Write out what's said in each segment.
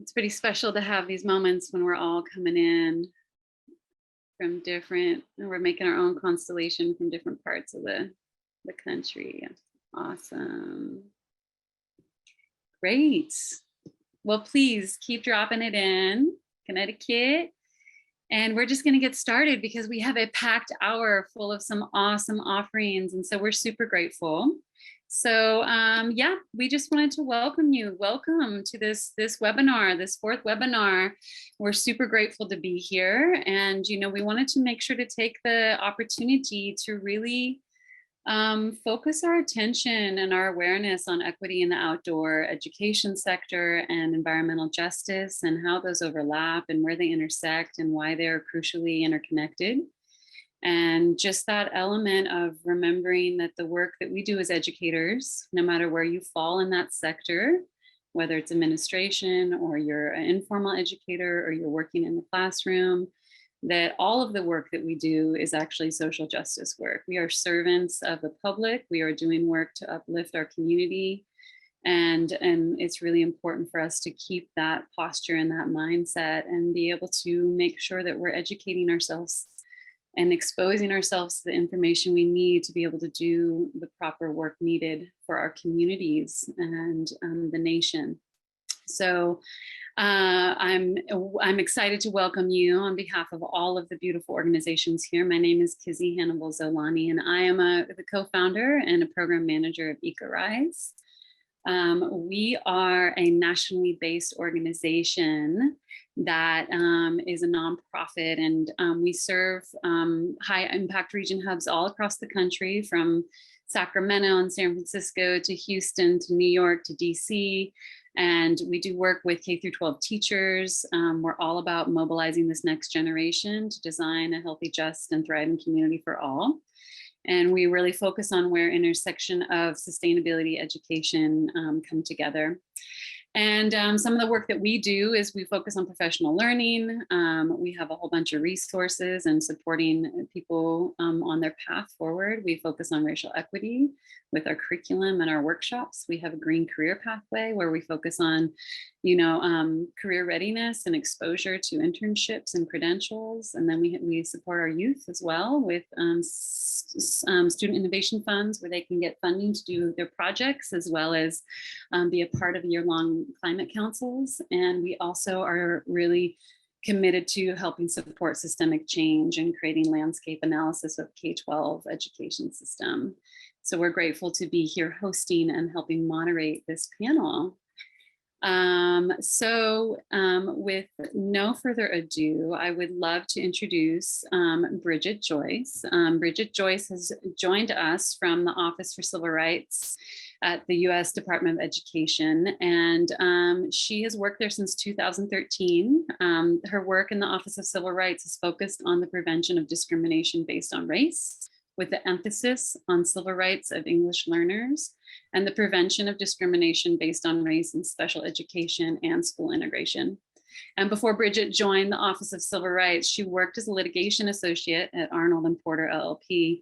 It's pretty special to have these moments when we're all coming in from different, and we're making our own constellation from different parts of the country. Awesome. Great. Well, please keep dropping it in, Connecticut. And we're just going to get started because we have a packed hour full of some awesome offerings. And so we're super grateful. So yeah, we just wanted to welcome you. Welcome to this webinar, this fourth webinar. We're super grateful to be here. And, you know, we wanted to make sure to take the opportunity to really focus our attention and our awareness on equity in the outdoor education sector and environmental justice and how those overlap and where they intersect and why they're crucially interconnected. And just that element of remembering that the work that we do as educators, no matter where you fall in that sector, whether it's administration or you're an informal educator or you're working in the classroom, that all of the work that we do is actually social justice work. We are servants of the public. We are doing work to uplift our community. And it's really important for us to keep that posture and that mindset and be able to make sure that we're educating ourselves and exposing ourselves to the information we need to be able to do the proper work needed for our communities and the nation. So I'm excited to welcome you on behalf of all of the beautiful organizations here. My name is Kizzy Hannibal Zolani, and I am the co-founder and a program manager of Rouse. We are a nationally based organization that is a nonprofit, and we serve high impact region hubs all across the country, from Sacramento and San Francisco to Houston to New York to DC. And we do work with K through 12 teachers. We're all about mobilizing this next generation to design a healthy, just, and thriving community for all. And we really focus on where intersection of sustainability, education come together. And some of the work that we do is we focus on professional learning. We have a whole bunch of resources and supporting people on their path forward. We focus on racial equity with our curriculum and our workshops. We have a green career pathway where we focus on, you know, career readiness and exposure to internships and credentials. And then we support our youth as well with student innovation funds where they can get funding to do their projects, as well as be a part of year-long climate councils. And we also are really committed to helping support systemic change and creating landscape analysis of K-12 education system. So we're grateful to be here hosting and helping moderate this panel. With no further ado, I would love to introduce Bridget Joyce. Bridget Joyce has joined us from the Office for Civil Rights at the US Department of Education, and she has worked there since 2013. Her work in the Office of Civil Rights is focused on the prevention of discrimination based on race, with the emphasis on civil rights of English learners and the prevention of discrimination based on race in special education and school integration. And before Bridget joined the Office of Civil Rights, she worked as a litigation associate at Arnold & Porter LLP,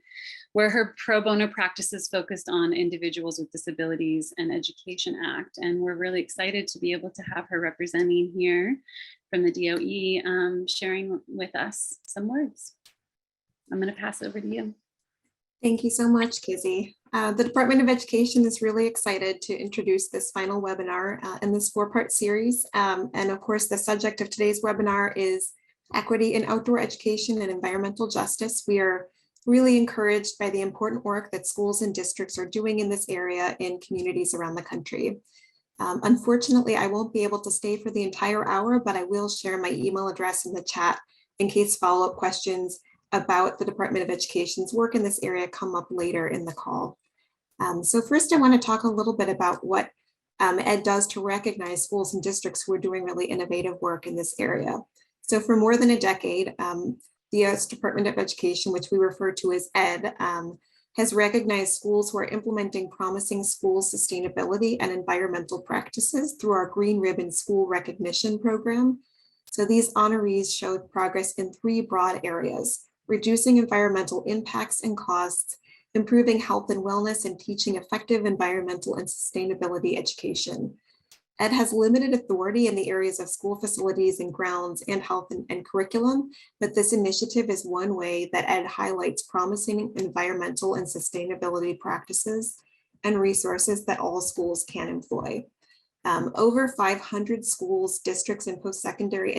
where her pro bono practices focused on Individuals with Disabilities and Education Act. And we're really excited to be able to have her representing here from the DOE, sharing with us some words. I'm going to pass over to you. Thank you so much, Kizzy. The Department of Education is really excited to introduce this final webinar in this four-part series. And of course, the subject of today's webinar is equity in outdoor education and environmental justice. We are really encouraged by the important work that schools and districts are doing in this area in communities around the country. Unfortunately, I won't be able to stay for the entire hour, but I will share my email address in the chat in case follow-up questions about the Department of Education's work in this area come up later in the call. So first, I want to talk a little bit about what ED does to recognize schools and districts who are doing really innovative work in this area. So for more than a decade, the US Department of Education, which we refer to as ED, has recognized schools who are implementing promising school sustainability and environmental practices through our Green Ribbon School Recognition Program. So these honorees showed progress in three broad areas: reducing environmental impacts and costs, improving health and wellness, and teaching effective environmental and sustainability education. Ed has limited authority in the areas of school facilities and grounds and health and curriculum, but this initiative is one way that Ed highlights promising environmental and sustainability practices and resources that all schools can employ. Over 500 schools, districts, and post-secondary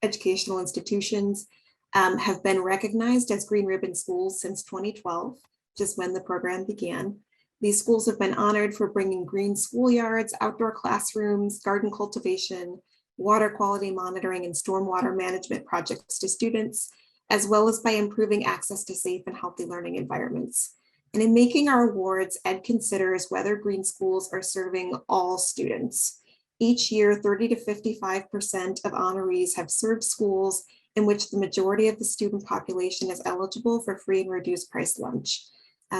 educational institutions have been recognized as Green Ribbon schools since 2012, which is when the program began. These schools have been honored for bringing green schoolyards, outdoor classrooms, garden cultivation, water quality monitoring, and stormwater management projects to students, as well as by improving access to safe and healthy learning environments. And in making our awards, Ed considers whether green schools are serving all students. Each year, 30 to 55% of honorees have served schools in which the majority of the student population is eligible for free and reduced price lunch.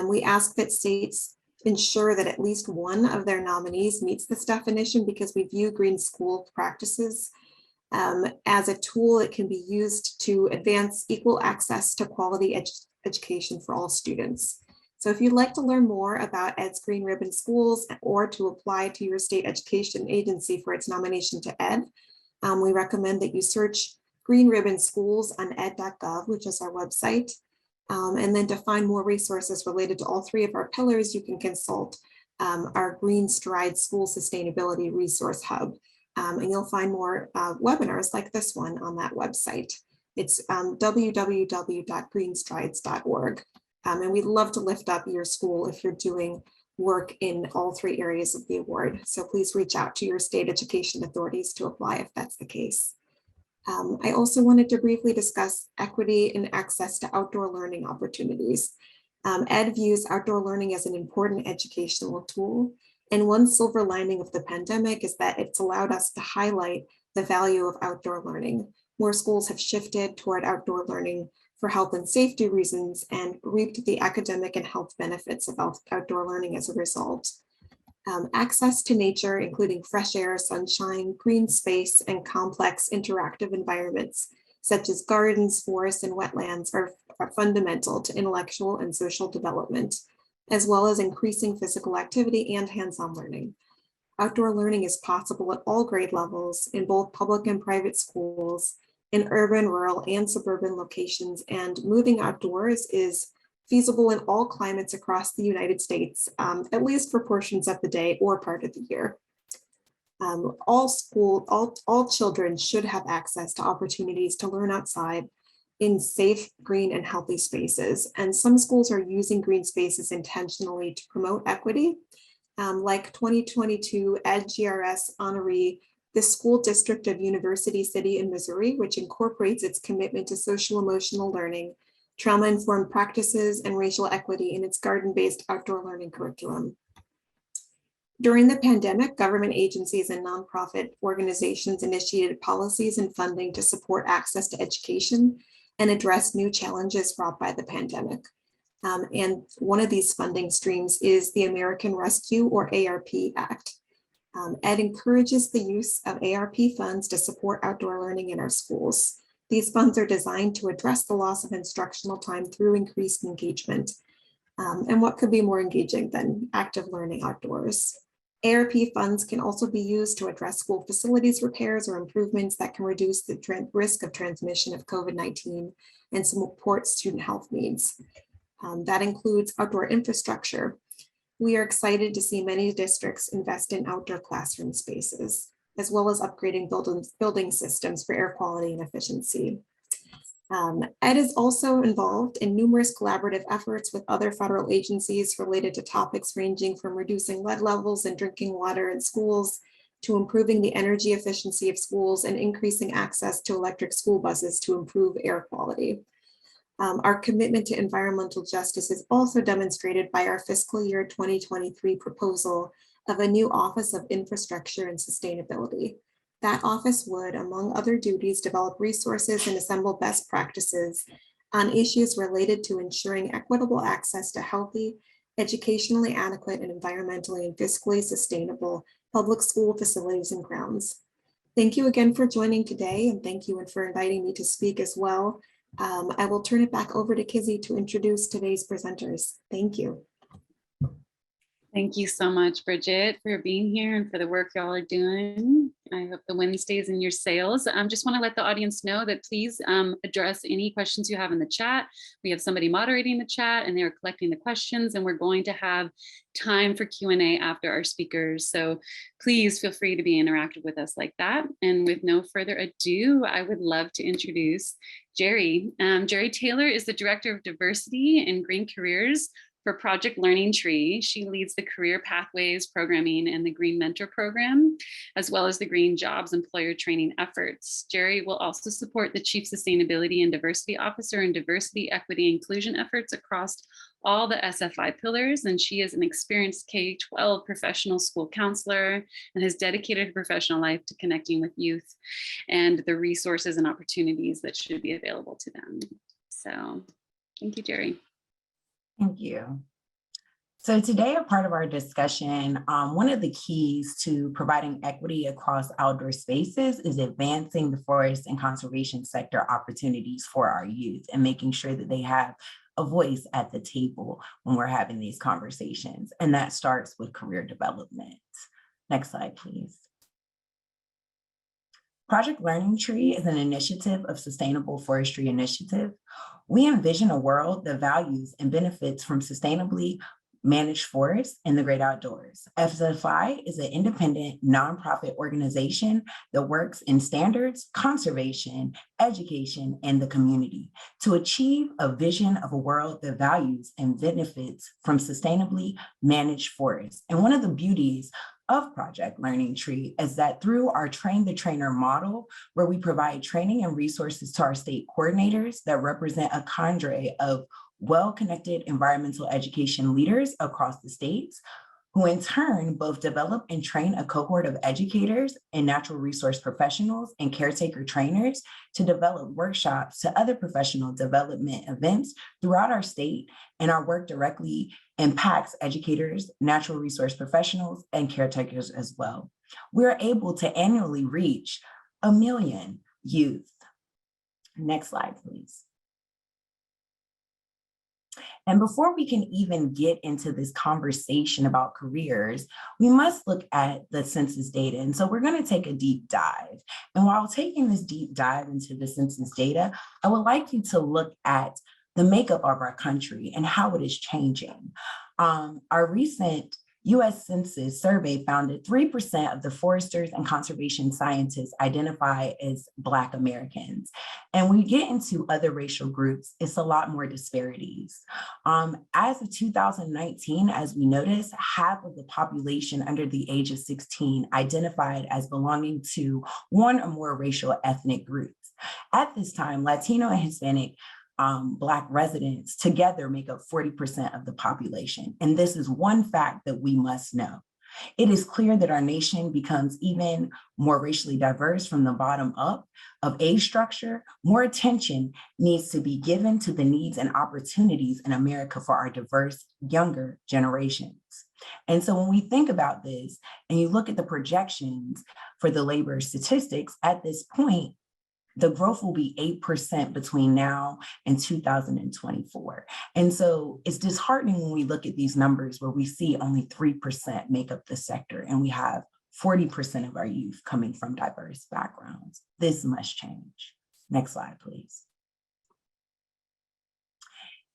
We ask that states ensure that at least one of their nominees meets this definition because we view green school practices as a tool that can be used to advance equal access to quality education for all students. So if you'd like to learn more about Ed's Green Ribbon Schools or to apply to your state education agency for its nomination to Ed, we recommend that you search Green Ribbon Schools on ed.gov, which is our website. And then to find more resources related to all three of our pillars, you can consult our Green Stride School Sustainability Resource Hub. And you'll find more webinars like this one on that website. It's www.greenstrides.org. And we'd love to lift up your school if you're doing work in all three areas of the award. So please reach out to your state education authorities to apply if that's the case. I also wanted to briefly discuss equity and access to outdoor learning opportunities. Ed views outdoor learning as an important educational tool. And one silver lining of the pandemic is that it's allowed us to highlight the value of outdoor learning. More schools have shifted toward outdoor learning for health and safety reasons and reaped the academic and health benefits of outdoor learning as a result. Access to nature, including fresh air, sunshine, green space, and complex interactive environments, such as gardens, forests, and wetlands, are fundamental to intellectual and social development, as well as increasing physical activity and hands-on learning. Outdoor learning is possible at all grade levels in both public and private schools, in urban, rural, and suburban locations, and moving outdoors is feasible in all climates across the United States, at least for portions of the day or part of the year. All children should have access to opportunities to learn outside in safe, green, and healthy spaces. And some schools are using green spaces intentionally to promote equity. Like 2022 EdGRS honoree, the school district of University City in Missouri, which incorporates its commitment to social emotional learning, trauma-informed practices, and racial equity in its garden-based outdoor learning curriculum. During the pandemic, government agencies and nonprofit organizations initiated policies and funding to support access to education and address new challenges brought by the pandemic. And one of these funding streams is the American Rescue or ARP Act. Ed encourages the use of ARP funds to support outdoor learning in our schools. These funds are designed to address the loss of instructional time through increased engagement. And what could be more engaging than active learning outdoors? ARP funds can also be used to address school facilities repairs or improvements that can reduce the risk of transmission of COVID-19 and support student health needs. That includes outdoor infrastructure. We are excited to see many districts invest in outdoor classroom spaces, as well as upgrading building systems for air quality and efficiency. Ed is also involved in numerous collaborative efforts with other federal agencies related to topics ranging from reducing lead levels in drinking water in schools to improving the energy efficiency of schools and increasing access to electric school buses to improve air quality. Our commitment to environmental justice is also demonstrated by our fiscal year 2023 proposal of a new Office of Infrastructure and Sustainability. That office would, among other duties, develop resources and assemble best practices on issues related to ensuring equitable access to healthy, educationally adequate, and environmentally and fiscally sustainable public school facilities and grounds. Thank you again for joining today, and thank you for inviting me to speak as well. I will turn it back over to Kizzy to introduce today's presenters. Thank you. Thank you so much, Bridget, for being here and for the work y'all are doing. I hope the wind stays in your sails. Just want to let the audience know that please address any questions you have in the chat. We have somebody moderating the chat and they're collecting the questions, and we're going to have time for Q&A after our speakers. So please feel free to be interactive with us like that. And with no further ado, I would love to introduce Jerry. Jerry Taylor is the Director of Diversity and Green Careers for Project Learning Tree. She leads the Career Pathways Programming and the Green Mentor Program, as well as the Green Jobs Employer Training efforts. Jerry will also support the Chief Sustainability and Diversity Officer and Diversity, Equity, Inclusion efforts across all the SFI pillars, and she is an experienced K-12 professional school counselor and has dedicated her professional life to connecting with youth and the resources and opportunities that should be available to them. So thank you, Jerry. Thank you. So today, a part of our discussion, one of the keys to providing equity across outdoor spaces is advancing the forest and conservation sector opportunities for our youth and making sure that they have a voice at the table when we're having these conversations. And that starts with career development. Next slide, please. Project Learning Tree is an initiative of Sustainable Forestry Initiative. We envision a world that values and benefits from sustainably managed forests in the great outdoors. SFI is an independent nonprofit organization that works in standards, conservation, education, and the community to achieve a vision of a world that values and benefits from sustainably managed forests. And one of the beauties of Project Learning Tree is that through our Train the Trainer model, where we provide training and resources to our state coordinators that represent a cadre of well-connected environmental education leaders across the states, who in turn both develop and train a cohort of educators and natural resource professionals and caretaker trainers to develop workshops to other professional development events throughout our state. And our work directly impacts educators, natural resource professionals, and caretakers as well. We're able to annually reach 1 million youth. Next slide, please. And before we can even get into this conversation about careers, we must look at the census data. And so we're going to take a deep dive. And while taking this deep dive into the census data, I would like you to look at the makeup of our country and how it is changing. Our recent US Census survey found that 3% of the foresters and conservation scientists identify as Black Americans. And when you get into other racial groups, it's a lot more disparities. As of 2019, as we noticed, half of the population under the age of 16 identified as belonging to one or more racial ethnic groups. At this time, Latino and Hispanic Black residents together make up 40% of the population. And this is one fact that we must know. It is clear that our nation becomes even more racially diverse from the bottom up of age structure. More attention needs to be given to the needs and opportunities in America for our diverse younger generations. And so when we think about this and you look at the projections for the labor statistics at this point, the growth will be 8% between now and 2024. And so it's disheartening when we look at these numbers where we see only 3% make up the sector and we have 40% of our youth coming from diverse backgrounds. This must change. Next slide, please.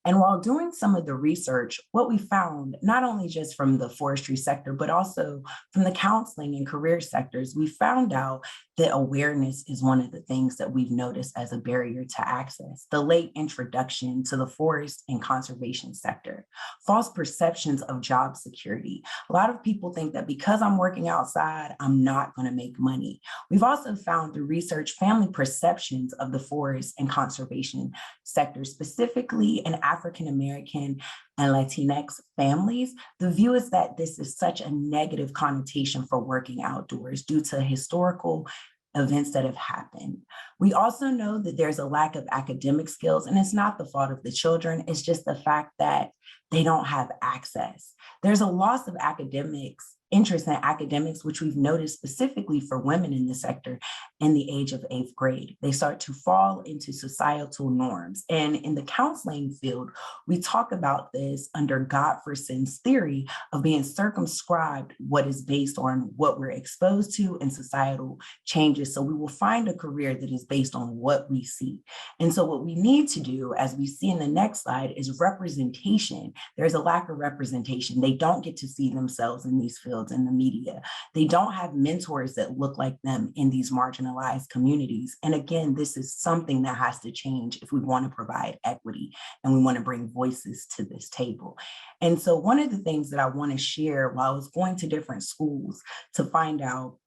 And while doing some of the research, what we found, not only just from the forestry sector, but also from the counseling and career sectors, we found out that awareness is one of the things that we've noticed as a barrier to access. The late introduction to the forest and conservation sector, false perceptions of job security. A lot of people think that because I'm working outside, I'm not going to make money. We've also found through research family perceptions of the forest and conservation sector, specifically in African-American and Latinx families. The view is that this is such a negative connotation for working outdoors due to historical events that have happened. We also know that there's a lack of academic skills, and it's not the fault of the children, it's just the fact that they don't have access. There's a loss of academics interest in academics, which we've noticed specifically for women in the sector in the age of 8th grade. They start to fall into societal norms. And in the counseling field, we talk about this under Godfreyson's theory of being circumscribed, what is based on what we're exposed to and societal changes. So we will find a career that is based on what we see. And so what we need to do, as we see in the next slide, is representation. There's a lack of representation. They don't get to see themselves in these fields in the media. They don't have mentors that look like them in these marginalized communities. And again, this is something that has to change if we want to provide equity and we want to bring voices to this table. And so one of the things that I want to share while I was going to different schools to find out,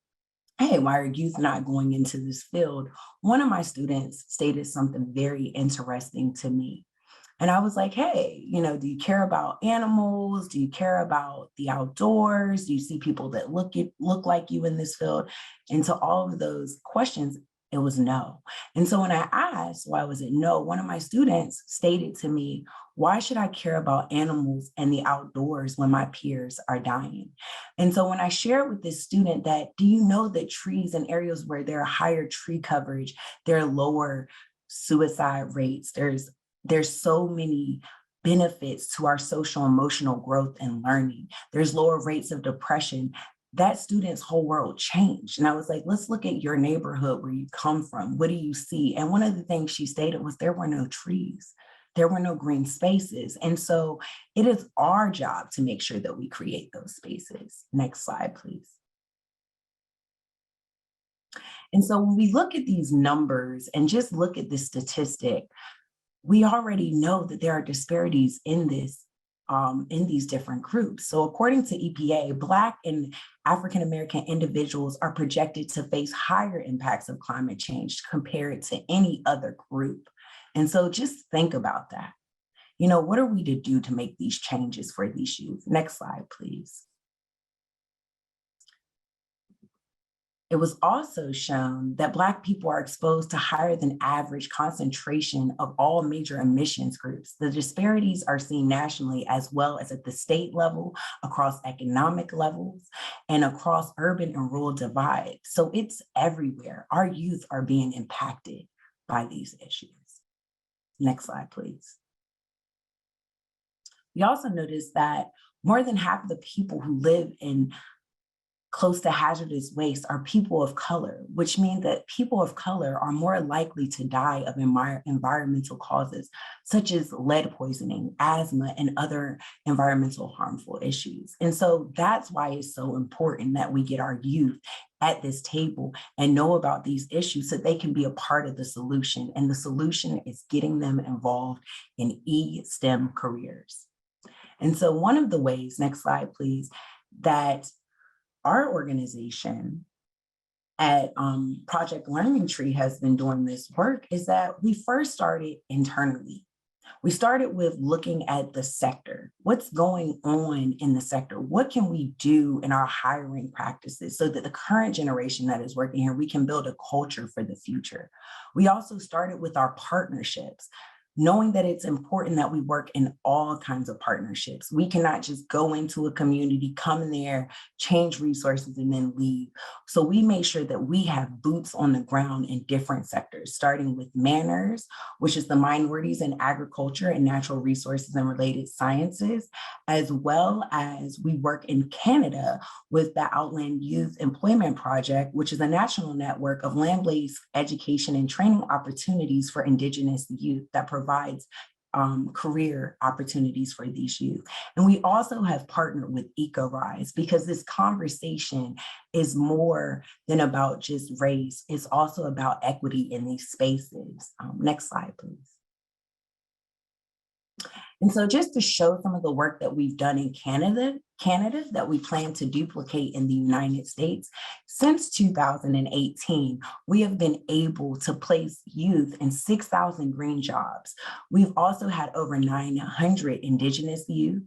hey, why are youth not going into this field? One of my students stated something very interesting to me. And I was like, hey, do you care about animals? Do you care about the outdoors? Do you see people that look like you in this field? And to all of those questions, it was no. And so when I asked why was it no, one of my students stated to me, why should I care about animals and the outdoors when my peers are dying? And so when I shared with this student that, do you know that trees in areas where there are higher tree coverage, there are lower suicide rates, there's so many benefits to our social emotional growth and learning. There's lower rates of depression. That student's whole world changed. And I was like, let's look at your neighborhood where you come from. What do you see? And one of the things she stated was there were no trees. There were no green spaces. And so it is our job to make sure that we create those spaces. Next slide, please. And so when we look at these numbers and just look at this statistic, we already know that there are disparities in this, in these different groups. So according to EPA, Black and African-American individuals are projected to face higher impacts of climate change compared to any other group. And so just think about that. What are we to do to make these changes for these youth? Next slide, please. It was also shown that Black people are exposed to higher than average concentration of all major emissions groups. The disparities are seen nationally as well as at the state level, across economic levels, and across urban and rural divides. So it's everywhere. Our youth are being impacted by these issues. Next slide, please. We also noticed that more than half of the people who live in close to hazardous waste are people of color, which means that people of color are more likely to die of environmental causes, such as lead poisoning, asthma, and other environmental harmful issues. And so that's why it's so important that we get our youth at this table and know about these issues so they can be a part of the solution. And the solution is getting them involved in STEM careers. And so one of the ways, next slide, please, that our organization at Project Learning Tree has been doing this work is that we first started internally. We started with looking at the sector. What's going on in the sector? What can we do in our hiring practices so that the current generation that is working here, we can build a culture for the future? We also started with our partnerships, knowing that it's important that we work in all kinds of partnerships. We cannot just go into a community, come in there, change resources, and then leave. So we made sure that we have boots on the ground in different sectors, starting with Manners, which is the Minorities in Agriculture and Natural Resources and Related Sciences, as well as we work in Canada with the Outland Youth Employment Project, which is a national network of land-based education and training opportunities for Indigenous youth that provides career opportunities for these youth. And we also have partnered with Rise because this conversation is more than about just race. It's also about equity in these spaces. Next slide, please. And so just to show some of the work that we've done in Canada that we plan to duplicate in the United States, since 2018, we have been able to place youth in 6,000 green jobs. We've also had over 900 Indigenous youth,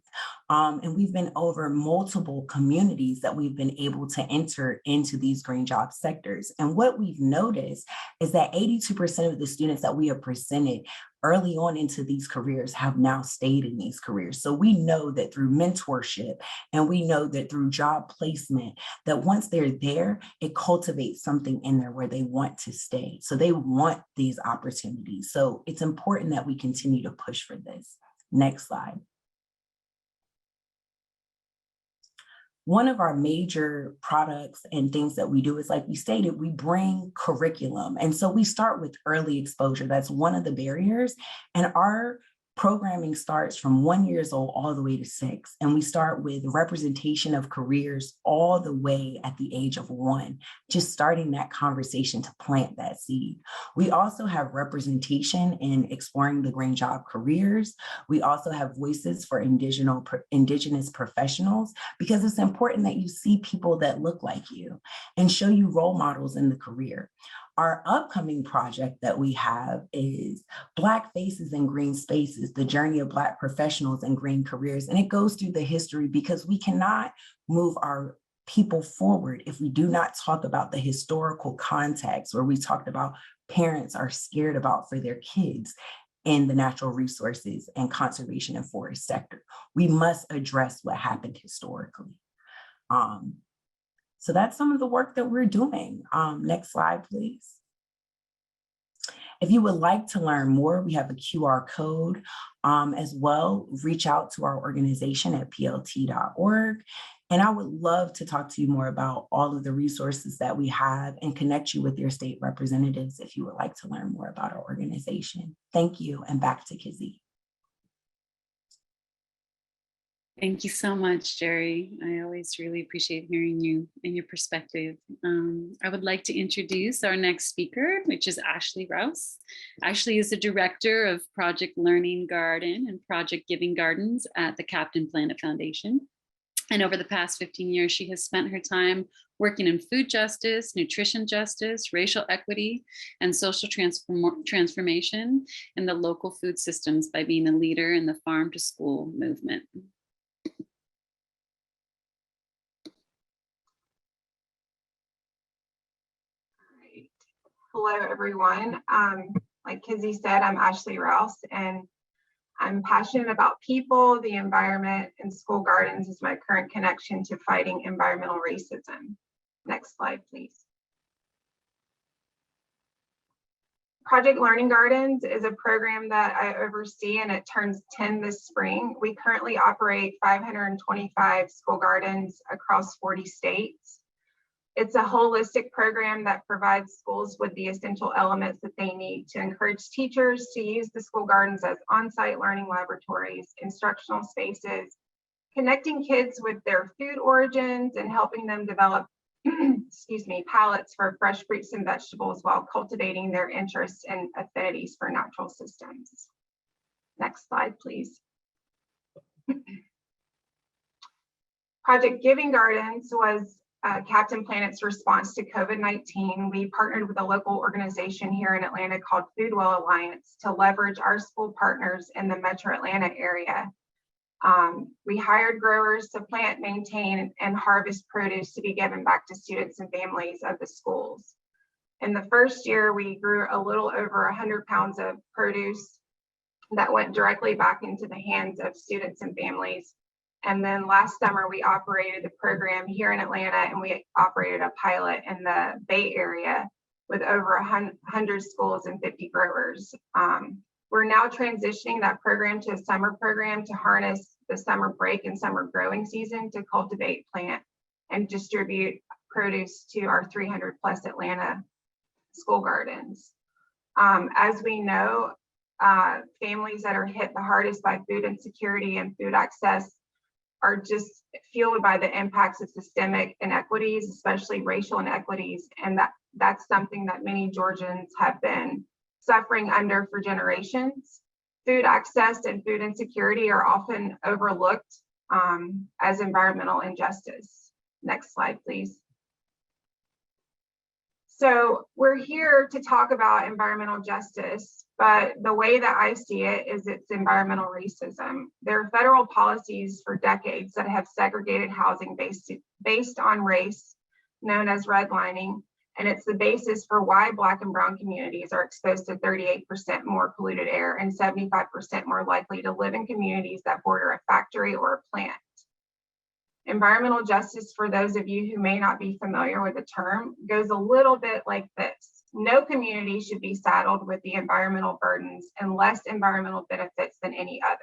and we've been over multiple communities that we've been able to enter into these green job sectors. And what we've noticed is that 82% of the students that we have presented early on into these careers have now stayed in these careers. So we know that through mentorship, and we know that through job placement, that once they're there, it cultivates something in there where they want to stay. So they want these opportunities. So it's important that we continue to push for this. Next slide. One of our major products and things that we do is, like we stated, we bring curriculum. And so we start with early exposure. That's one of the barriers. And our programming starts from 1 year old all the way to 6. And we start with representation of careers all the way at the age of 1, just starting that conversation to plant that seed. We also have representation in exploring the green job careers. We also have voices for indigenous professionals, because it's important that you see people that look like you and show you role models in the career. Our upcoming project that we have is Black Faces in Green Spaces, the journey of Black professionals in green careers. And it goes through the history, because we cannot move our people forward if we do not talk about the historical context, where we talked about parents are scared about for their kids in the natural resources and conservation and forest sector. We must address what happened historically. So that's some of the work that we're doing. Next slide, please. If you would like to learn more, we have a QR code as well. Reach out to our organization at plt.org. And I would love to talk to you more about all of the resources that we have and connect you with your state representatives if you would like to learn more about our organization. Thank you, and back to Kizzy. Thank you so much, Jerry. I always really appreciate hearing you and your perspective. I would like to introduce our next speaker, which is Ashley Rouse. Ashley is the director of Project Learning Garden and Project Giving Gardens at the Captain Planet Foundation. And over the past 15 years, she has spent her time working in food justice, nutrition justice, racial equity, and social transformation in the local food systems by being a leader in the farm to school movement. Hello, everyone. Like Kizzy said, I'm Ashley Rouse, and I'm passionate about people, the environment, and school gardens is my current connection to fighting environmental racism. Next slide, please. Project Learning Gardens is a program that I oversee, and it turns 10 this spring. We currently operate 525 school gardens across 40 states. It's a holistic program that provides schools with the essential elements that they need to encourage teachers to use the school gardens as on-site learning laboratories, instructional spaces, connecting kids with their food origins and helping them develop palettes for fresh fruits and vegetables while cultivating their interests and affinities for natural systems. Next slide, please. Project Giving Gardens was Captain Planet's response to COVID-19. We partnered with a local organization here in Atlanta called Foodwell Alliance to leverage our school partners in the Metro Atlanta area. We hired growers to plant, maintain, and harvest produce to be given back to students and families of the schools. In the first year, we grew a little over 100 pounds of produce that went directly back into the hands of students and families. And then last summer, we operated the program here in Atlanta, and we operated a pilot in the Bay Area with over 100 schools and 50 growers. We're now transitioning that program to a summer program to harness the summer break and summer growing season to cultivate, plant, and distribute produce to our 300 plus Atlanta school gardens. As we know, families that are hit the hardest by food insecurity and food access are just fueled by the impacts of systemic inequities, especially racial inequities. And that's something that many Georgians have been suffering under for generations. Food access and food insecurity are often overlooked as environmental injustice. Next slide, please. So we're here to talk about environmental justice, but the way that I see it is it's environmental racism. There are federal policies for decades that have segregated housing based on race, known as redlining, And it's the basis for why Black and Brown communities are exposed to 38% more polluted air and 75% more likely to live in communities that border a factory or a plant. Environmental justice, for those of you who may not be familiar with the term, goes a little bit like this. No community should be saddled with the environmental burdens and less environmental benefits than any other.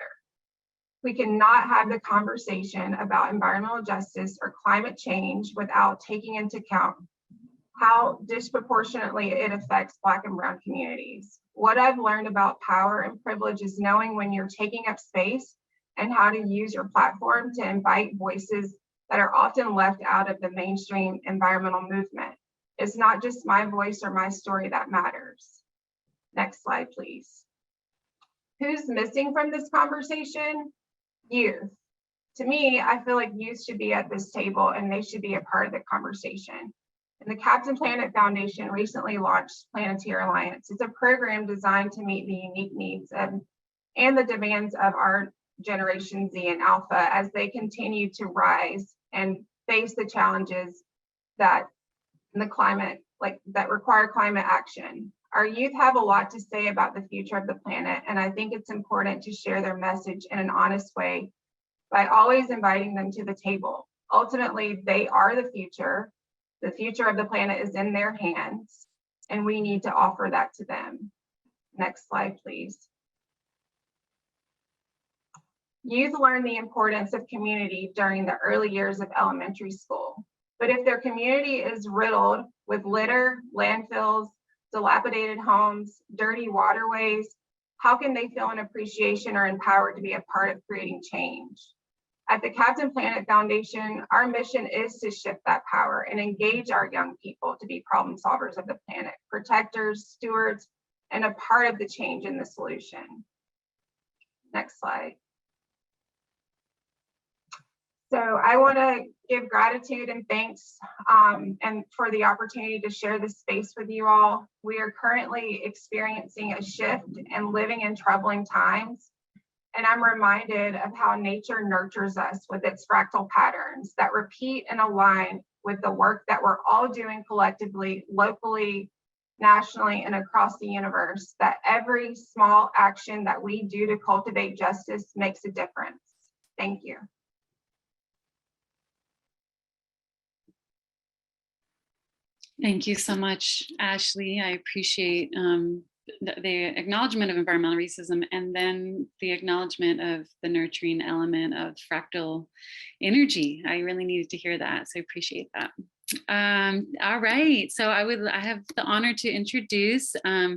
We cannot have the conversation about environmental justice or climate change without taking into account how disproportionately it affects Black and Brown communities. What I've learned about power and privilege is knowing when you're taking up space and how to use your platform to invite voices that are often left out of the mainstream environmental movement. It's not just my voice or my story that matters. Next slide, please. Who's missing from this conversation? Youth. To me, I feel like youth should be at this table and they should be a part of the conversation. And the Captain Planet Foundation recently launched Planetary Alliance. It's a program designed to meet the unique needs and the demands of our Generation Z and Alpha as they continue to rise and face the challenges that the climate, that require climate action. Our youth have a lot to say about the future of the planet, and I think it's important to share their message in an honest way by always inviting them to the table. Ultimately, they are the future. The future of the planet is in their hands, and we need to offer that to them. Next slide, please. Youth learn the importance of community during the early years of elementary school. But if their community is riddled with litter, landfills, dilapidated homes, dirty waterways, how can they feel an appreciation or empowered to be a part of creating change? At the Captain Planet Foundation, our mission is to shift that power and engage our young people to be problem solvers of the planet, protectors, stewards, and a part of the change in the solution. Next slide. So I want to give gratitude and thanks and for the opportunity to share this space with you all. We are currently experiencing a shift and living in troubling times. And I'm reminded of how nature nurtures us with its fractal patterns that repeat and align with the work that we're all doing collectively, locally, nationally, and across the universe, that every small action that we do to cultivate justice makes a difference. Thank you. Thank you so much, Ashley. I appreciate the acknowledgement of environmental racism and then the acknowledgement of the nurturing element of fractal energy. I really needed to hear that, so I appreciate that. All right, so I have the honor to introduce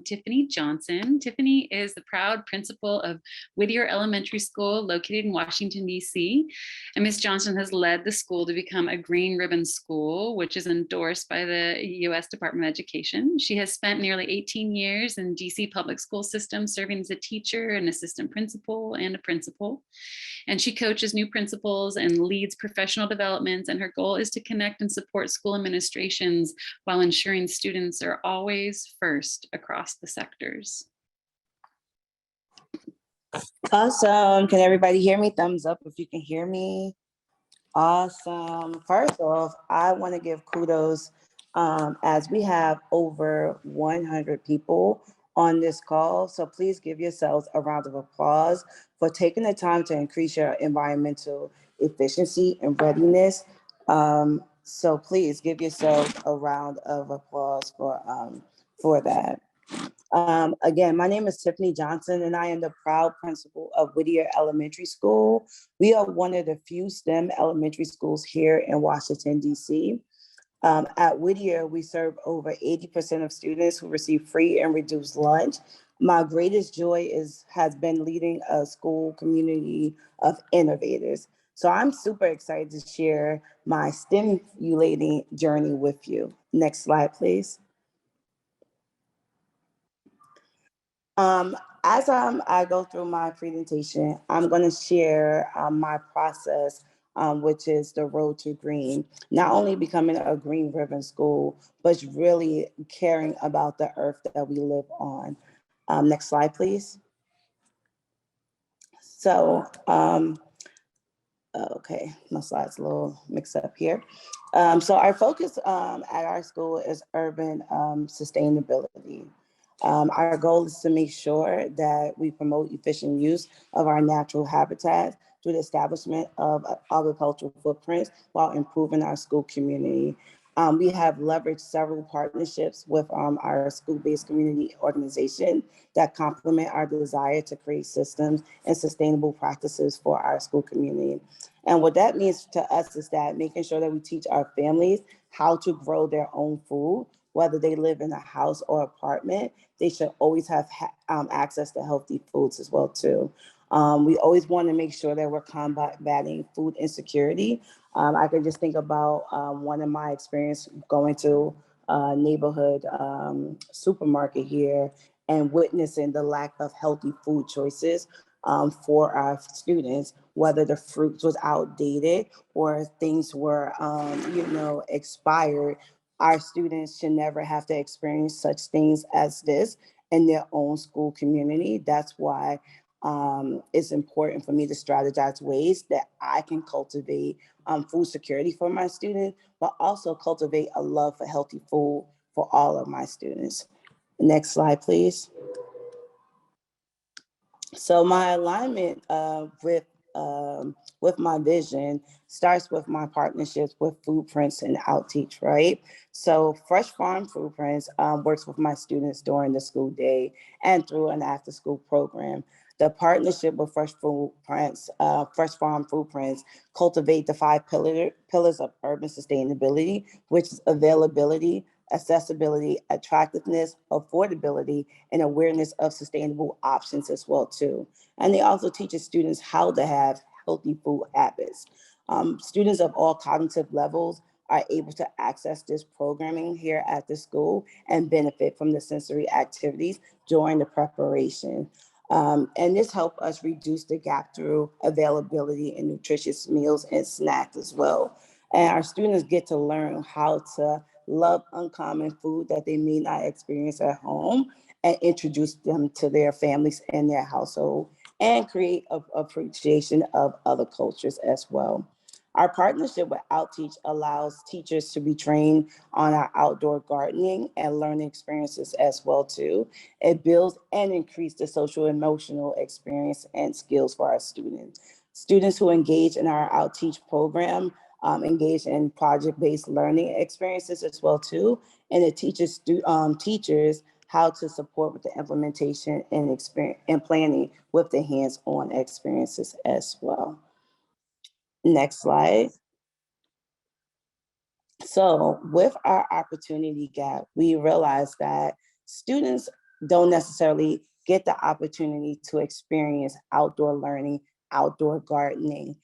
Tiffany Johnson. Tiffany is the proud principal of Whittier Elementary School located in Washington, D.C. And Ms. Johnson has led the school to become a green ribbon school, which is endorsed by the U.S. Department of Education. She has spent nearly 18 years in D.C. public school system, serving as a teacher, an assistant principal, and a principal. And she coaches new principals and leads professional developments, and her goal is to connect and support school administrations while ensuring students are always first across the sectors. Awesome. Can everybody hear me? Thumbs up if you can hear me. Awesome. First off, I want to give kudos as we have over 100 people on this call. So please give yourselves a round of applause for taking the time to increase your environmental efficiency and readiness. So please give yourself a round of applause for that. Again, my name is Tiffany Johnson, and I am the proud principal of Whittier Elementary School. We are one of the few STEM elementary schools here in Washington, D.C. At Whittier, we serve over 80% of students who receive free and reduced lunch. My greatest joy has been leading a school community of innovators. So I'm super excited to share my stimulating journey with you. Next slide, please. As I go through my presentation, I'm going to share my process, which is the road to green. Not only becoming a green ribbon school, but really caring about the earth that we live on. Next slide, please. So Okay, my slide's a little mixed up here. So our focus at our school is urban sustainability. Our goal is to make sure that we promote efficient use of our natural habitats through the establishment of agricultural footprints while improving our school community. We have leveraged several partnerships with our school-based community organization that complement our desire to create systems and sustainable practices for our school community. And what that means to us is that making sure that we teach our families how to grow their own food, whether they live in a house or apartment, they should always have access to healthy foods as well too. We always want to make sure that we're combating food insecurity. I can just think about one of my experience going to a neighborhood supermarket here and witnessing the lack of healthy food choices for our students, whether the fruits was outdated or things were, expired. Our students should never have to experience such things as this in their own school community. That's why it's important for me to strategize ways that I can cultivate food security for my students, but also cultivate a love for healthy food for all of my students. Next slide, please. So my alignment with my vision starts with my partnerships with Food Prints and Outteach, right? So Fresh Farm Food Prints works with my students during the school day and through an after school program. The partnership with Fresh Farm Food Prints cultivate the five pillars of urban sustainability, which is availability, accessibility, attractiveness, affordability, and awareness of sustainable options as well too. And they also teach students how to have healthy food habits. Students of all cognitive levels are able to access this programming here at the school and benefit from the sensory activities during the preparation. And this helps us reduce the gap through availability and nutritious meals and snacks as well. And our students get to learn how to love uncommon food that they may not experience at home and introduce them to their families and their household and create an appreciation of other cultures as well. Our partnership with Outteach allows teachers to be trained on our outdoor gardening and learning experiences as well too. It builds and increases the social emotional experience and skills for our students. Students who engage in our Outteach program engage in project-based learning experiences as well too, and it teaches teachers how to support with the implementation and experience and planning with the hands-on experiences as well. Next slide. So with our opportunity gap, we realize that students don't necessarily get the opportunity to experience outdoor learning, outdoor gardening,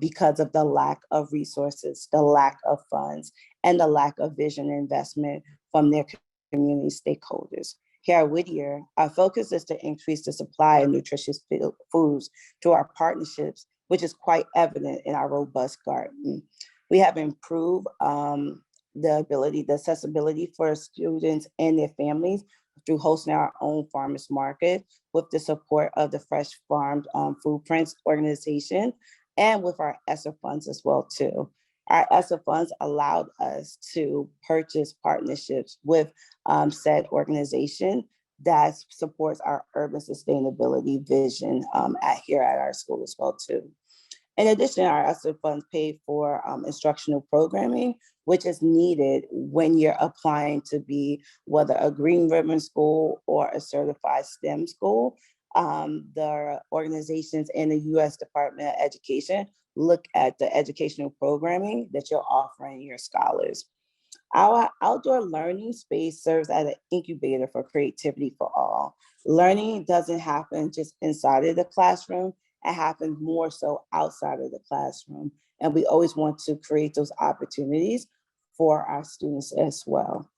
because of the lack of resources, the lack of funds, and the lack of vision and investment from their community stakeholders. Here at Whittier, our focus is to increase the supply of nutritious foods through our partnerships, which is quite evident in our robust garden. We have improved the accessibility for students and their families through hosting our own farmers market with the support of the Fresh Farmed Food Prints organization and with our ESSER funds as well too. Our ESSER funds allowed us to purchase partnerships with said organization that supports our urban sustainability vision here at our school as well too. In addition, our ESSER funds pay for instructional programming, which is needed when you're applying to be whether a green ribbon school or a certified STEM school. The organizations in the U.S. Department of Education look at the educational programming that you're offering your scholars. Our outdoor learning space serves as an incubator for creativity for all. Learning doesn't happen just inside of the classroom, it happens more so outside of the classroom. And we always want to create those opportunities for our students as well.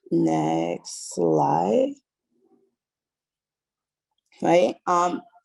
Next slide. Right.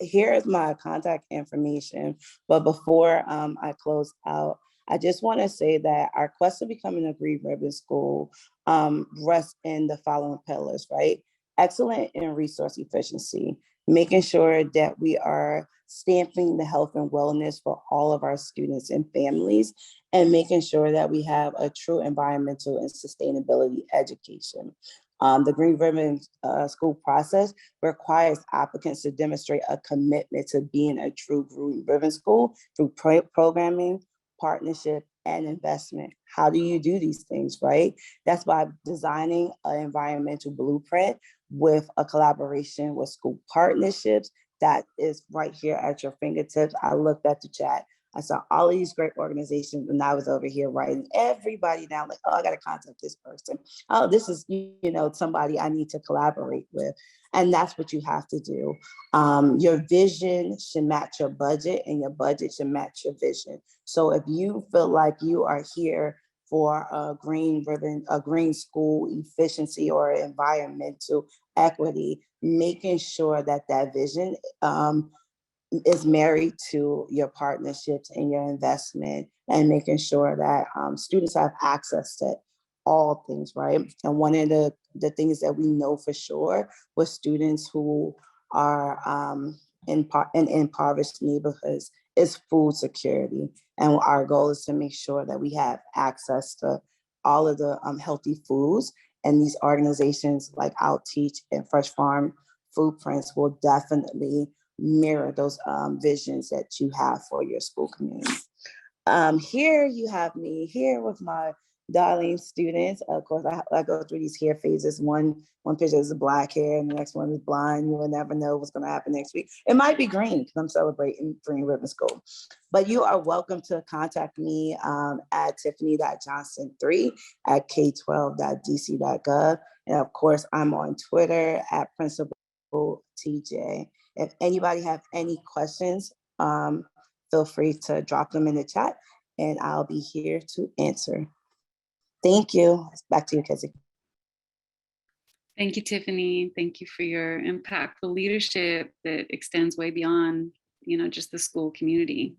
Here is my contact information. But before I close out, I just want to say that our quest to becoming a green ribbon school rests in the following pillars, right? Excellent in resource efficiency. making sure that we are stamping the health and wellness for all of our students and families, and making sure that we have a true environmental and sustainability education. The Green Ribbon School process requires applicants to demonstrate a commitment to being a true Green Ribbon School through programming, partnership, and investment. How do you do these things, right? That's by designing an environmental blueprint with a collaboration with school partnerships. That is right here at your fingertips. I looked at the chat. I saw all of these great organizations, and I was over here writing everybody down, like, oh, I got to contact this person. Oh, this is, somebody I need to collaborate with. And that's what you have to do. Your vision should match your budget, and your budget should match your vision. So if you feel like you are here for a green ribbon, a green school efficiency or environmental equity, making sure that that vision is married to your partnerships and your investment, and making sure that students have access to all things, right? And one of the things that we know for sure with students who are in impoverished neighborhoods is food security. And our goal is to make sure that we have access to all of the healthy foods. And these organizations like Outteach and Fresh Farm Foodprints will definitely mirror those visions that you have for your school community. Here you have me here with my darling students. Of course, I go through these hair phases. One picture is black hair, and the next one is blonde. You will never know what's going to happen next week. It might be green because I'm celebrating Green Ribbon School. But you are welcome to contact me at tiffany.johnson3@k12.dc.gov. And of course, I'm on Twitter at Principal TJ. If anybody have any questions, feel free to drop them in the chat, and I'll be here to answer. Thank you. Back to you, Kizzy. Thank you, Tiffany. Thank you for your impactful leadership that extends way beyond, just the school community.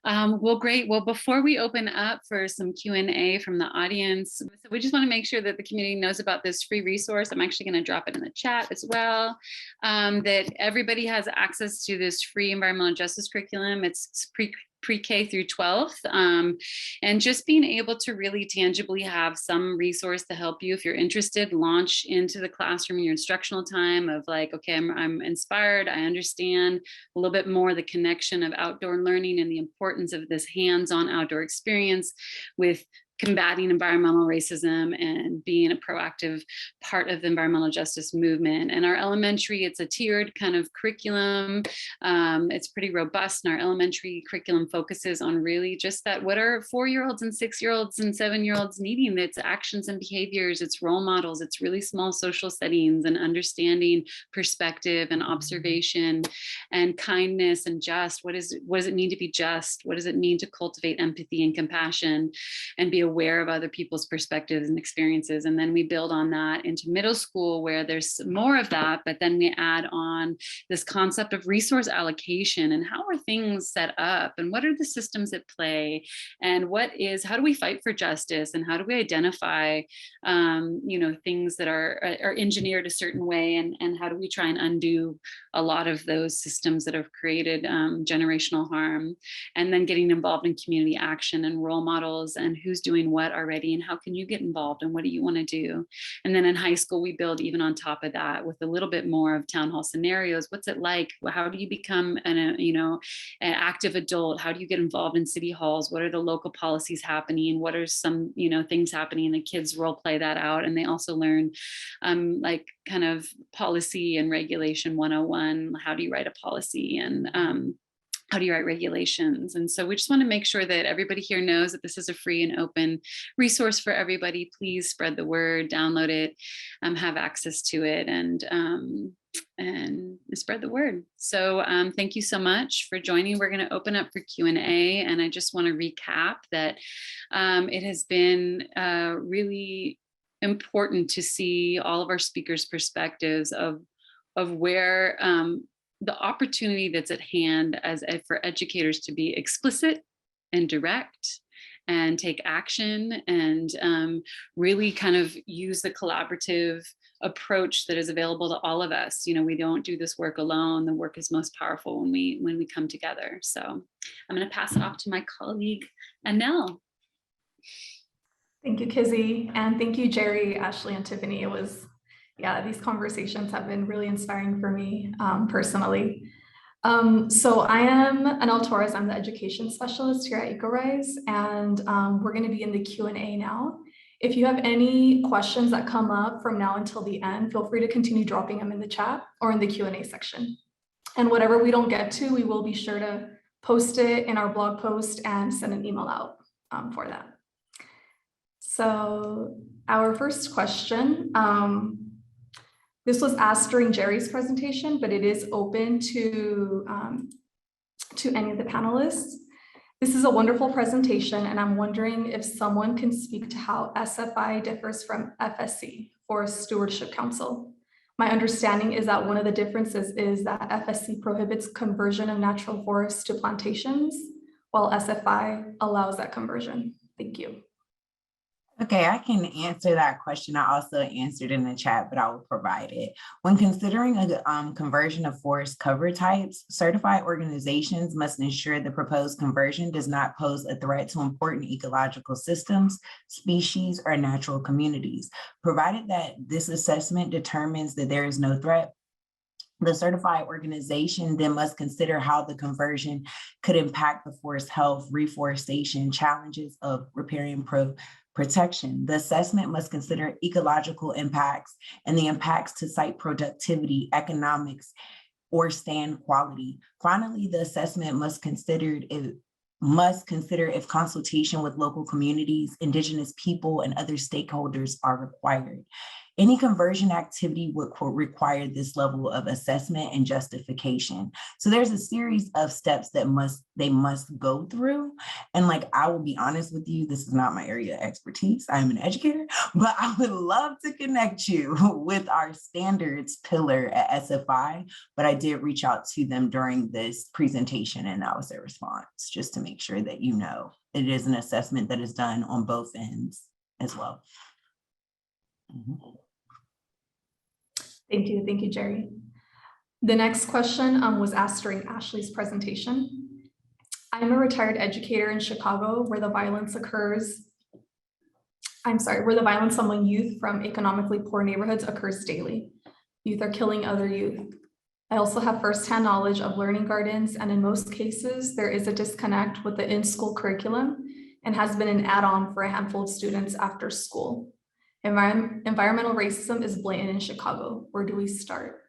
Well, great. Well, before we open up for some Q&A from the audience, so we just want to make sure that the community knows about this free resource. I'm actually going to drop it in the chat as well, that everybody has access to this free environmental justice curriculum. It's pre-K through 12th, and just being able to really tangibly have some resource to help you if you're interested, launch into the classroom in your instructional time of like, okay, I'm inspired, I understand a little bit more the connection of outdoor learning and the importance of this hands-on outdoor experience with combating environmental racism and being a proactive part of the environmental justice movement. And our elementary, it's a tiered kind of curriculum. It's pretty robust, and our elementary curriculum focuses on really just that, what are 4-year-olds and 6-year-olds and 7-year-olds needing? It's actions and behaviors, it's role models, it's really small social settings and understanding perspective and observation and kindness and just. What does it mean to be just? What does it mean to cultivate empathy and compassion and be aware of other people's perspectives and experiences? And then we build on that into middle school, where there's more of that, but then we add on this concept of resource allocation and how are things set up and what are the systems at play and how do we fight for justice and how do we identify things that are engineered a certain way, and how do we try and undo a lot of those systems that have created generational harm, and then getting involved in community action and role models and who's doing what already and how can you get involved and what do you want to do. And then in high school we build even on top of that with a little bit more of town hall scenarios. What's it like? How do you become an active adult? How do you get involved in city halls? What are the local policies happening? What are some things happening? The kids role play that out, and they also learn like kind of policy and regulation 101. How do you write a policy, and how do you write regulations? And so we just want to make sure that everybody here knows that this is a free and open resource for everybody. Please spread the word, download it, have access to it, and spread the word. So thank you so much for joining. We're going to open up for Q&A, and I just want to recap that it has been really important to see all of our speakers' perspectives of where the opportunity that's at hand for educators to be explicit and direct and take action and really kind of use the collaborative approach that is available to all of us. You know, we don't do this work alone. The work is most powerful when we come together. So I'm going to pass it off to my colleague, Anel. Thank you, Kizzy. And thank you, Jerry, Ashley, and Tiffany. It was, yeah, these conversations have been really inspiring for me personally. So I am Anel Torres. I'm the education specialist here at EcoRise, and we're going to be in the Q&A now. If you have any questions that come up from now until the end, feel free to continue dropping them in the chat or in the Q&A section. And whatever we don't get to, we will be sure to post it in our blog post and send an email out for that. So our first question, this was asked during Jerry's presentation, but it is open to any of the panelists. This is a wonderful presentation, and I'm wondering if someone can speak to how SFI differs from FSC, Forest Stewardship Council. My understanding is that one of the differences is that FSC prohibits conversion of natural forests to plantations, while SFI allows that conversion. Thank you. Okay, I can answer that question. I also answered in the chat, but I will provide it. When considering a conversion of forest cover types, certified organizations must ensure the proposed conversion does not pose a threat to important ecological systems, species, or natural communities. Provided that this assessment determines that there is no threat, the certified organization then must consider how the conversion could impact the forest health, reforestation, challenges of riparian protection. The assessment must consider ecological impacts and the impacts to site productivity, economics, or stand quality. Finally, the assessment must consider if consultation with local communities, indigenous people, and other stakeholders are required. Any conversion activity would require this level of assessment and justification. So there's a series of steps that they must go through. And like, I will be honest with you, this is not my area of expertise. I'm an educator, but I would love to connect you with our standards pillar at SFI. But I did reach out to them during this presentation, and that was their response, just to make sure that you know it is an assessment that is done on both ends as well. Mm-hmm. Thank you, Jerry. The next question was asked during Ashley's presentation. I'm a retired educator in Chicago where the violence among youth from economically poor neighborhoods occurs daily. Youth are killing other youth. I also have firsthand knowledge of learning gardens, and in most cases, there is a disconnect with the in-school curriculum and has been an add-on for a handful of students after school. Environmental racism is blatant in Chicago. Where do we start?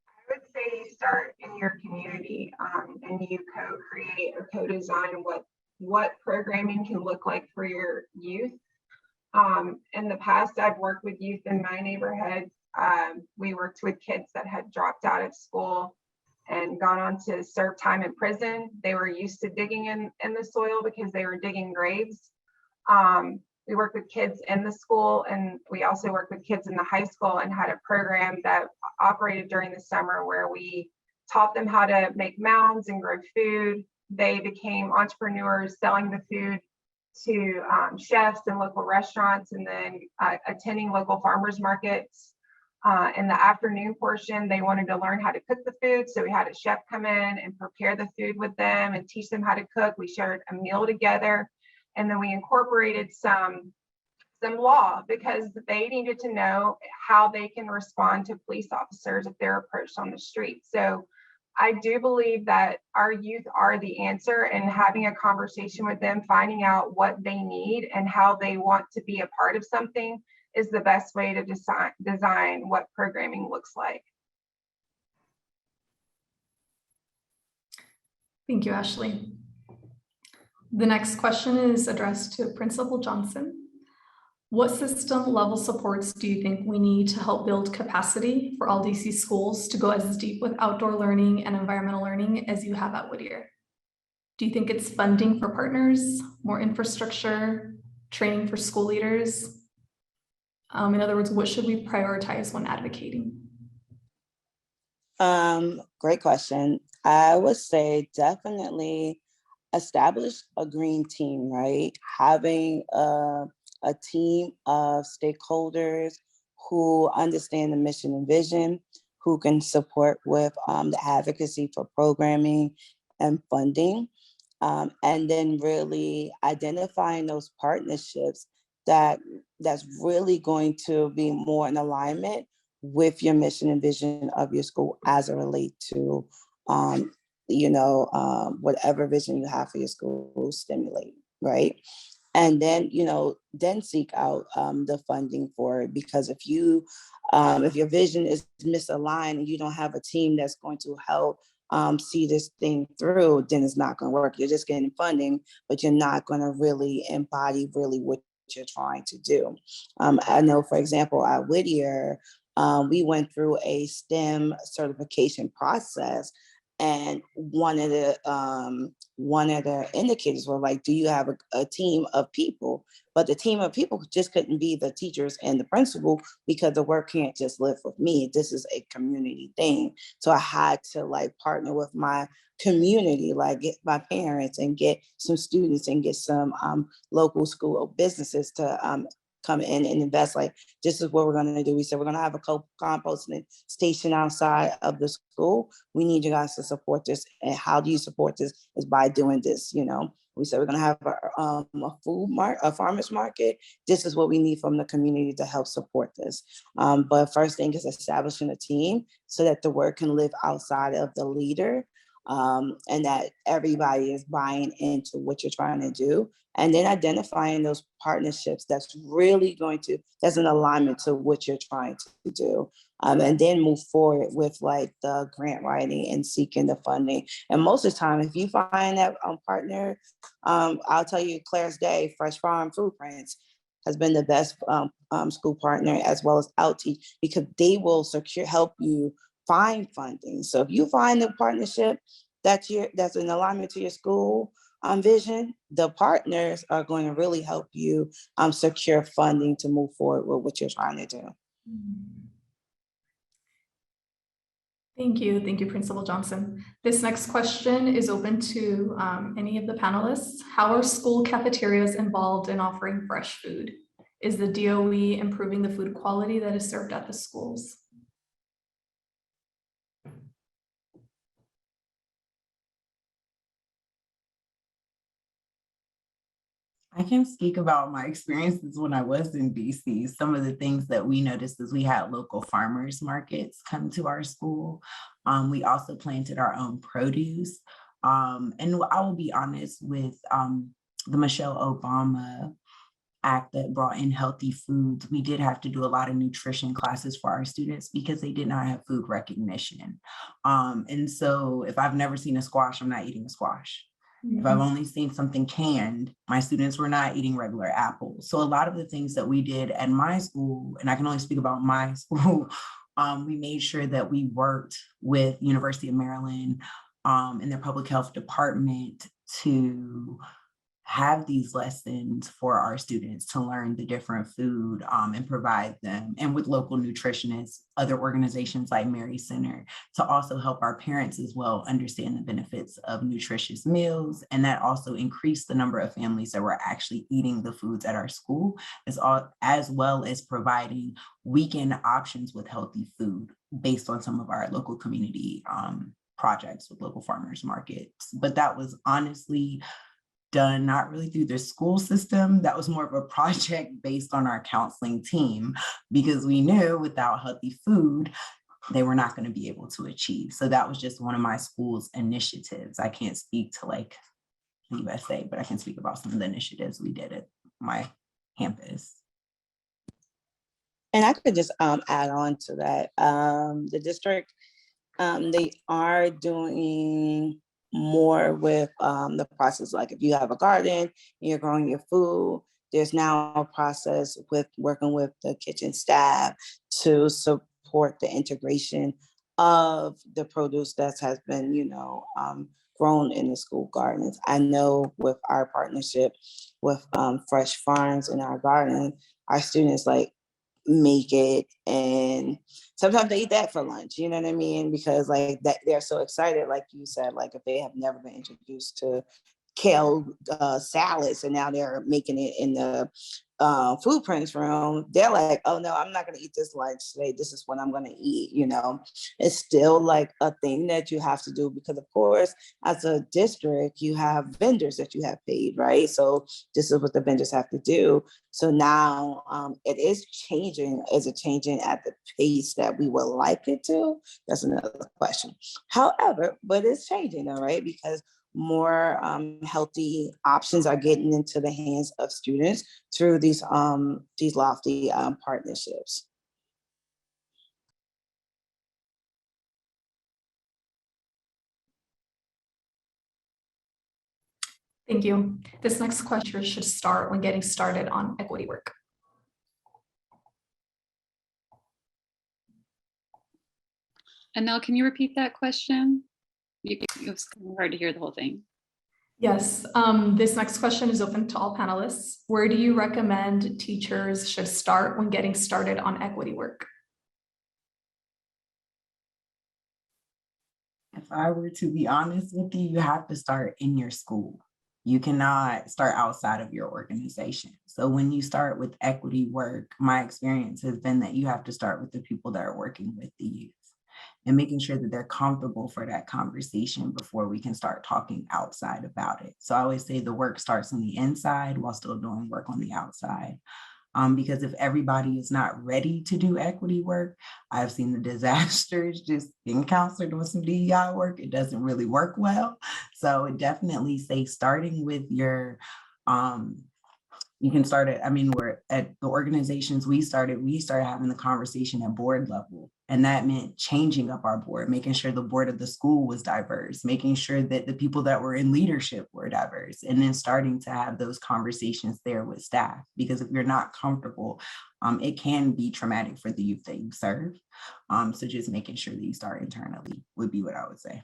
I would say you start in your community and you co-create or co-design what programming can look like for your youth. In the past, I've worked with youth in my neighborhood. We worked with kids that had dropped out of school and gone on to serve time in prison. They were used to digging in the soil because they were digging graves. We worked with kids in the school, and we also worked with kids in the high school and had a program that operated during the summer where we taught them how to make mounds and grow food. They became entrepreneurs selling the food to chefs and local restaurants, and then attending local farmers markets. In the afternoon portion, they wanted to learn how to cook the food. So we had a chef come in and prepare the food with them and teach them how to cook. We shared a meal together. And then we incorporated some law because they needed to know how they can respond to police officers if they're approached on the street. So I do believe that our youth are the answer, and having a conversation with them, finding out what they need and how they want to be a part of something is the best way to design what programming looks like. Thank you, Ashley. The next question is addressed to Principal Johnson. What system level supports do you think we need to help build capacity for all DC schools to go as deep with outdoor learning and environmental learning as you have at Whittier? Do you think it's funding for partners, more infrastructure, training for school leaders? In other words, what should we prioritize when advocating? Great question. I would say definitely establish a green team, right? Having a team of stakeholders who understand the mission and vision, who can support with the advocacy for programming and funding, and then really identifying those partnerships that's really going to be more in alignment with your mission and vision of your school as it relates to whatever vision you have for your school stimulate, right? And then then seek out the funding for it, because if your vision is misaligned and you don't have a team that's going to help see this thing through, then it's not going to work. You're just getting funding, but you're not going to really embody really what you're trying to do. I know, for example, at Whittier, we went through a STEM certification process, and one of the indicators were like, do you have a team of people? But the team of people just couldn't be the teachers and the principal, because the work can't just live with me. This is a community thing. So I had to like partner with my community, like get my parents and get some students and get some local school businesses to come in and invest. Like, this is what we're going to do. We said we're going to have a composting station outside of the school. We need you guys to support this. And how do you support this? Is by doing this. We said we're going to have a farmers market. This is what we need from the community to help support this. But first thing is establishing a team so that the work can live outside of the leader, and that everybody is buying into what you're trying to do. And then identifying those partnerships that's in alignment to what you're trying to do. And then move forward with like the grant writing and seeking the funding. And most of the time, if you find that partner, I'll tell you, Claire's Day, Fresh Farm Footprints has been the best school partner, as well as Outteach, because they will help you find funding. So if you find the partnership that's in alignment to your school vision, the partners are going to really help you secure funding to move forward with what you're trying to do. Thank you, Principal Johnson. This next question is open to any of the panelists. How are school cafeterias involved in offering fresh food? Is the DOE improving the food quality that is served at the schools? I can speak about my experiences when I was in DC. Some of the things that we noticed is we had local farmers markets come to our school. We also planted our own produce. And I will be honest, with the Michelle Obama Act that brought in healthy foods, we did have to do a lot of nutrition classes for our students because they did not have food recognition. And so if I've never seen a squash, I'm not eating a squash. If I've only seen something canned, my students were not eating regular apples. So a lot of the things that we did at my school, and I can only speak about my school, we made sure that we worked with University of Maryland and their public health department to have these lessons for our students to learn the different food and provide them, and with local nutritionists, other organizations like Mary Center, to also help our parents as well understand the benefits of nutritious meals. And that also increased the number of families that were actually eating the foods at our school, as well as providing weekend options with healthy food based on some of our local community projects with local farmers markets. But that was honestly done not really through the school system. That was more of a project based on our counseling team, because we knew without healthy food, they were not going to be able to achieve. So that was just one of my school's initiatives. I can't speak to like the USA, but I can speak about some of the initiatives we did at my campus. And I could just add on to that. The district, they are doing more with the process. Like if you have a garden and you're growing your food, there's now a process with working with the kitchen staff to support the integration of the produce that has been, grown in the school gardens. I know with our partnership with Fresh Farms in our garden, our students like make it, and sometimes they eat that for lunch, you know what I mean? Because like that, they're so excited, like you said, like if they have never been introduced to kale salads, and now they're making it in the food prints room. They're like, oh no, I'm not going to eat this lunch today. This is what I'm going to eat. It's still like a thing that you have to do, because of course, as a district, you have vendors that you have paid, right? So this is what the vendors have to do. So now it is changing. Is it changing at the pace that we would like it to? That's another question. However, but it's changing, all right, because more healthy options are getting into the hands of students through these lofty partnerships. Thank you. This next question should start when getting started on equity work. Anel, can you repeat that question? It was kind of hard to hear the whole thing. Yes, this next question is open to all panelists. Where do you recommend teachers should start when getting started on equity work? If I were to be honest with you, you have to start in your school. You cannot start outside of your organization. So when you start with equity work, my experience has been that you have to start with the people that are working with the youth and making sure that they're comfortable for that conversation before we can start talking outside about it. So I always say the work starts on the inside while still doing work on the outside. Because if everybody is not ready to do equity work, I've seen the disasters just being counseled on some DEI work. It doesn't really work well. So it definitely say starting with your, you can start it. I mean, we're at the organizations we started having the conversation at board level. And that meant changing up our board, making sure the board of the school was diverse, making sure that the people that were in leadership were diverse, and then starting to have those conversations there with staff. Because if you're not comfortable, it can be traumatic for the youth that you serve. So just making sure that you start internally would be what I would say.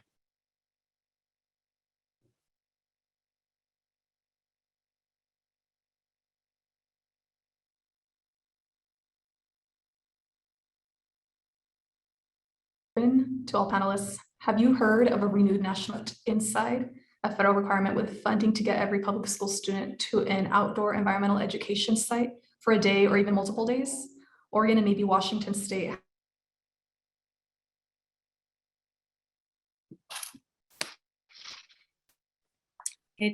To all panelists, have you heard of a renewed national inside, a federal requirement with funding to get every public school student to an outdoor environmental education site for a day or even multiple days? Oregon and maybe Washington State.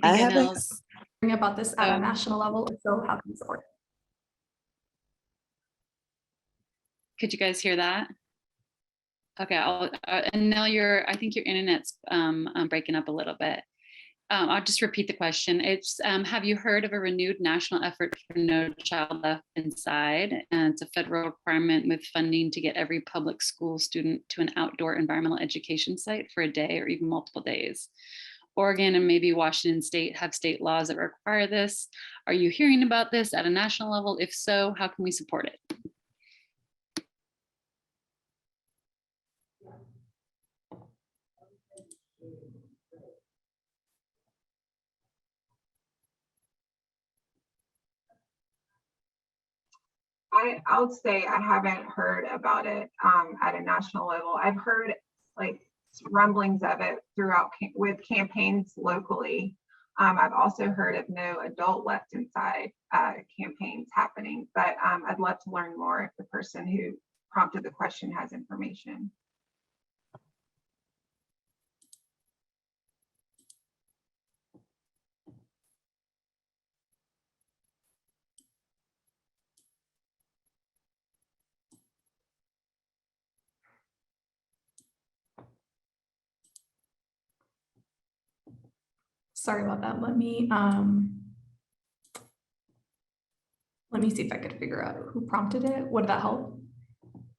I haven't About this at a national level, if so, how can you support it? Could you guys hear that? Okay, and now I think your internet's breaking up a little bit. I'll just repeat the question. It's, have you heard of a renewed national effort for No Child Left Inside? And it's a federal requirement with funding to get every public school student to an outdoor environmental education site for a day or even multiple days. Oregon and maybe Washington State have state laws that require this. Are you hearing about this at a national level? If so, how can we support it? I would say I haven't heard about it at a national level. I've heard like rumblings of it throughout with campaigns locally. I've also heard of No Adult Left Inside campaigns happening, but I'd love to learn more if the person who prompted the question has information. Sorry about that. Let me see if I could figure out who prompted it. Would that help?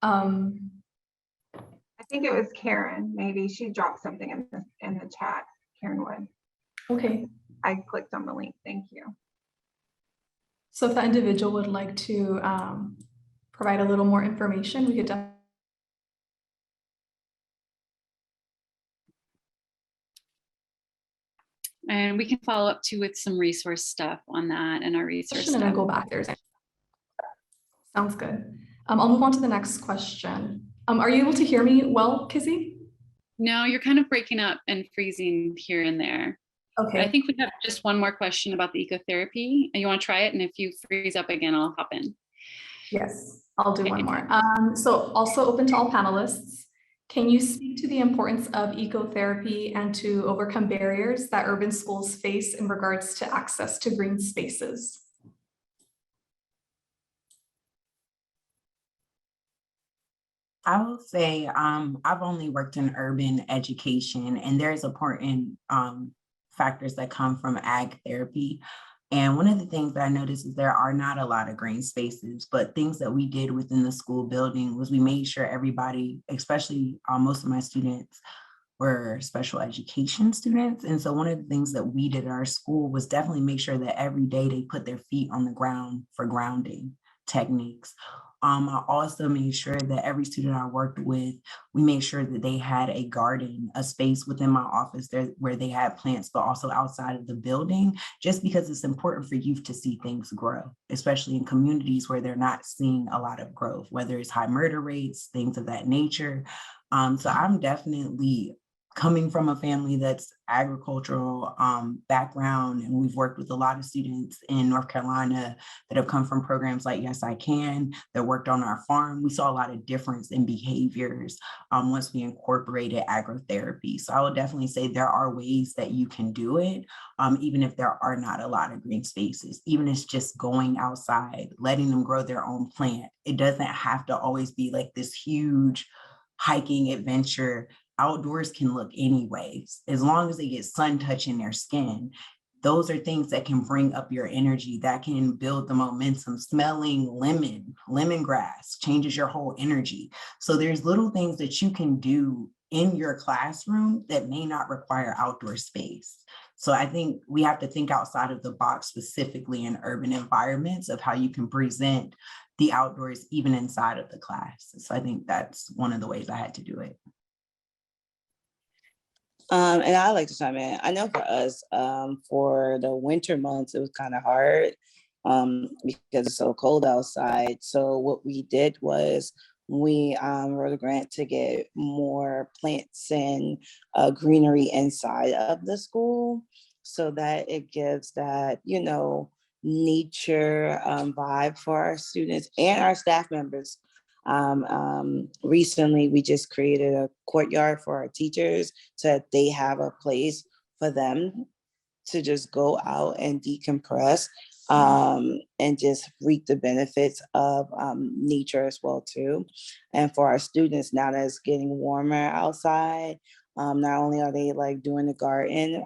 I think it was Karen. Maybe she dropped something in the chat. Karen Wood. Okay. I clicked on the link. Thank you. So if that individual would like to provide a little more information, we could definitely. And we can follow up too with some resource stuff on that and our resource stuff. And then go back there. Sounds good. I'll move on to the next question. Are you able to hear me well, Kizzy? No, you're kind of breaking up and freezing here and there. Okay, I think we have just one more question about the ecotherapy. You want to try it? And if you freeze up again, I'll hop in. yes, I'll do Okay. one more. So also open to all panelists. Can you speak to the importance of ecotherapy and to overcome barriers that urban schools face in regards to access to green spaces? I will say I've only worked in urban education, and there's important factors that come from ag therapy. And one of the things that I noticed is there are not a lot of green spaces, but things that we did within the school building was we made sure everybody, especially most of my students, were special education students. And so one of the things that we did at our school was definitely make sure that every day they put their feet on the ground for grounding techniques. I also made sure that every student I worked with, we made sure that they had a garden, a space within my office there where they had plants, but also outside of the building, just because it's important for youth to see things grow, especially in communities where they're not seeing a lot of growth, whether it's high murder rates, things of that nature. So I'm definitely coming from a family that's agricultural background, and we've worked with a lot of students in North Carolina that have come from programs like Yes, I Can, that worked on our farm. We saw a lot of difference in behaviors once we incorporated agrotherapy. So I would definitely say there are ways that you can do it, even if there are not a lot of green spaces, even if it's just going outside, letting them grow their own plant. It doesn't have to always be like this huge hiking adventure. Outdoors can look anyways, as long as they get sun touching their skin. Those are things that can bring up your energy, that can build the momentum. Smelling lemongrass changes your whole energy. So there's little things that you can do in your classroom that may not require outdoor space. So I think we have to think outside of the box, specifically in urban environments, of how you can present the outdoors even inside of the class. So I think that's one of the ways I had to do it. And I like to chime in. I know for us, for the winter months, it was kind of hard because it's so cold outside. So what we did was we wrote a grant to get more plants and greenery inside of the school so that it gives that, nature vibe for our students and our staff members. Recently, we just created a courtyard for our teachers so that they have a place for them to just go out and decompress and just reap the benefits of nature as well too. And for our students, now that it's getting warmer outside, not only are they like doing the garden,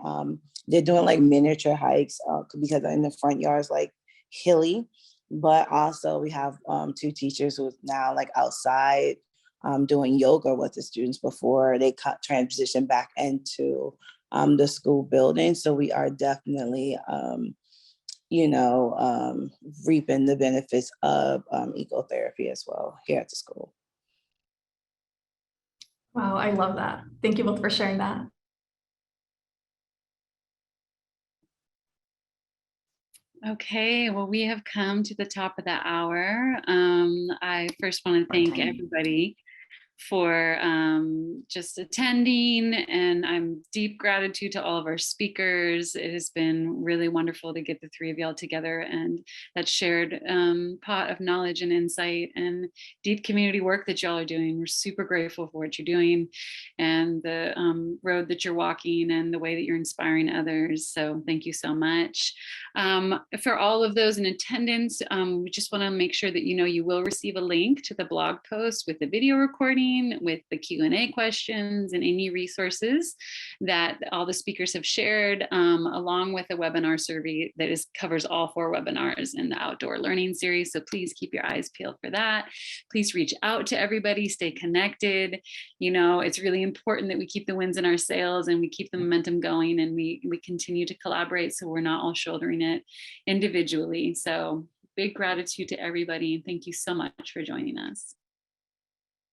they're doing like miniature hikes because in the front yard is like hilly. But also we have 2 teachers who's now like outside doing yoga with the students before they transition back into the school building. So we are definitely, reaping the benefits of ecotherapy as well here at the school. Wow, I love that. Thank you both for sharing that. Okay, well, we have come to the top of the hour. I first want to thank everybody for just attending, and I'm deep gratitude to all of our speakers. It has been really wonderful to get the 3 of y'all together and that shared pot of knowledge and insight and deep community work that y'all are doing. We're super grateful for what you're doing and the road that you're walking and the way that you're inspiring others. So thank you so much. For all of those in attendance, we just want to make sure that you will receive a link to the blog post with the video recording, with the Q&A questions and any resources that all the speakers have shared, along with a webinar survey that covers all 4 webinars in the outdoor learning series. So please keep your eyes peeled for that. Please reach out to everybody, stay connected. It's really important that we keep the winds in our sails and we keep the momentum going, and we continue to collaborate so we're not all shouldering it individually. So big gratitude to everybody, and thank you so much for joining us.